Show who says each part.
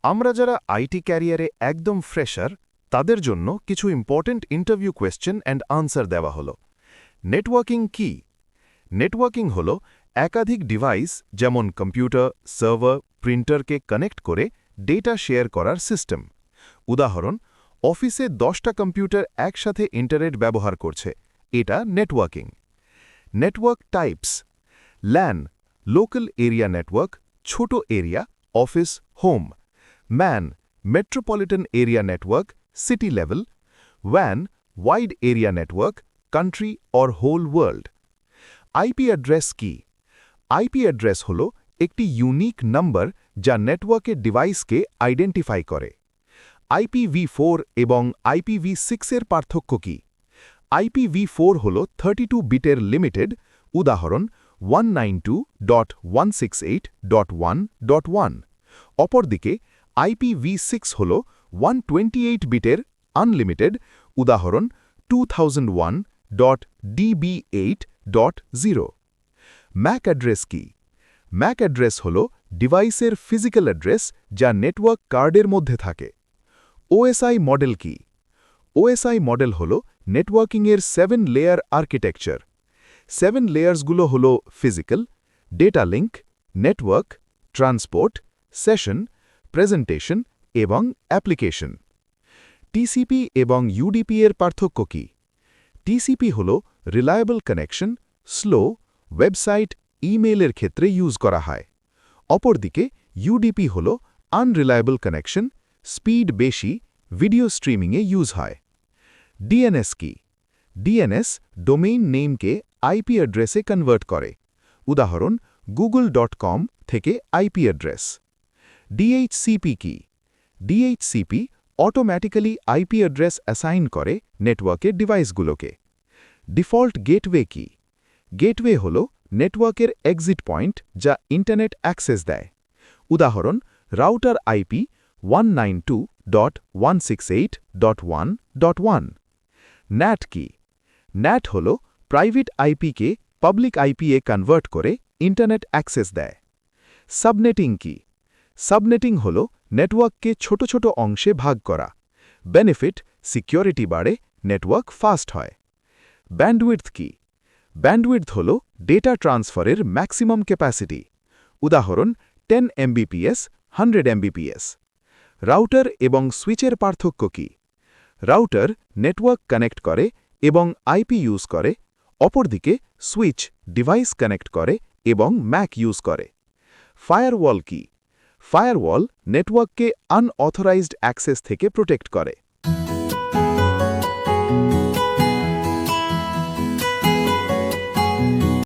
Speaker 1: আমরা যারা আইটি ক্যারিয়ারে একদম ফ্রেশার তাদের জন্য কিছু important interview question and answer দেওয়া হলো। নেটওয়ার্কিং কি? নেটওয়ার্কিং হল একাধিক ডিভাইস যেমন কম্পিউটার, সার্ভার, প্রিন্টারকে কানেক্ট করে ডেটা শেয়ার করার সিস্টেম। উদাহরণ, অফিসে 10টা কম্পিউটার একসাথে ইন্টারনেট ব্যবহার করছে, এটা networking. Network types: LAN, local area network, ছোট area, office, home. MAN, metropolitan area network, city level. WAN, wide area network, country or whole world. IP address কি? আইপি অ্যাড্রেস হল একটি ইউনিক নম্বর যা নেটওয়ার্কের ডিভাইসকে আইডেন্টিফাই করে। IPv4 এবং IPv6 এর পার্থক্য কি? IPv4 হল 32 বিটের লিমিটেড, উদাহরণ 192.168.1.1। অপরদিকে IPv6 হল 128 বিটের আনলিমিটেড, উদাহরণ 2001.db8.0। ম্যাক অ্যাড্রেস কি? ম্যাক অ্যাড্রেস হল ডিভাইসের ফিজিক্যাল অ্যাড্রেস যা নেটওয়ার্ক কার্ডের মধ্যে থাকে। ওএসআই মডেল কি? ওএসআই মডেল হল নেটওয়ার্কিংয়ের 7 লেয়ার আর্কিটেকচার। 7 লেয়ার্সগুলো হল physical, data link, network, transport, session, presentation এবং অ্যাপ্লিকেশন। টিসিপি এবং ইউডিপি এর পার্থক্য কি? টিসিপি হল রিলায়েবল কানেকশন, স্লো, ওয়েবসাইট, ইমেইলের ক্ষেত্রে ইউজ করা হয়। অপরদিকে ইউডিপি হল আনরিলায়েবল কানেকশন, স্পিড বেশি, ভিডিও স্ট্রিমিংয়ে ইউজ হয়। ডিএনএস কি? ডিএনএস ডোমেইন নেমকে আইপি অ্যাড্রেসে কনভার্ট করে, উদাহরণ google.com থেকে আইপি অ্যাড্রেস। ডিএইচসিপি কি? DHCP automatically IP address assign করে নেটওয়ার্কের ডিভাইসগুলোকে। ডিফল্ট গেটওয়ে কি? গেটওয়ে হল নেটওয়ার্কের এক্সিট পয়েন্ট যা ইন্টারনেট অ্যাক্সেস দেয়, উদাহরণ রাউটার আইপি 192.168.1.1। ন্যাট কি? ন্যাট হল প্রাইভেট আইপিকে পাবলিক আইপিএ কনভার্ট করে ইন্টারনেট অ্যাক্সেস দেয়। সাবনেটিং কি? সাবনেটিং হল নেটওয়ার্ককে ছোট ছোট অংশে ভাগ করা। বেনিফিট, সিকিউরিটি বাড়ে, নেটওয়ার্ক ফাস্ট হয়। ব্যান্ডউইডথ কি? ব্যান্ডউইডথ হল ডেটা ট্রান্সফারের ম্যাক্সিমাম ক্যাপাসিটি, উদাহরণ 10 Mbps, 100 Mbps। রাউটার এবং সুইচের পার্থক্য কি? রাউটার নেটওয়ার্ক কানেক্ট করে এবং আইপি ইউজ করে, অপরদিকে সুইচ ডিভাইস কানেক্ট করে এবং ম্যাক ইউজ করে। ফায়ারওয়াল কি? ফায়ারওয়াল নেটওয়ার্ককে আনঅথরাইজড অ্যাক্সেস থেকে প্রোটেক্ট করে।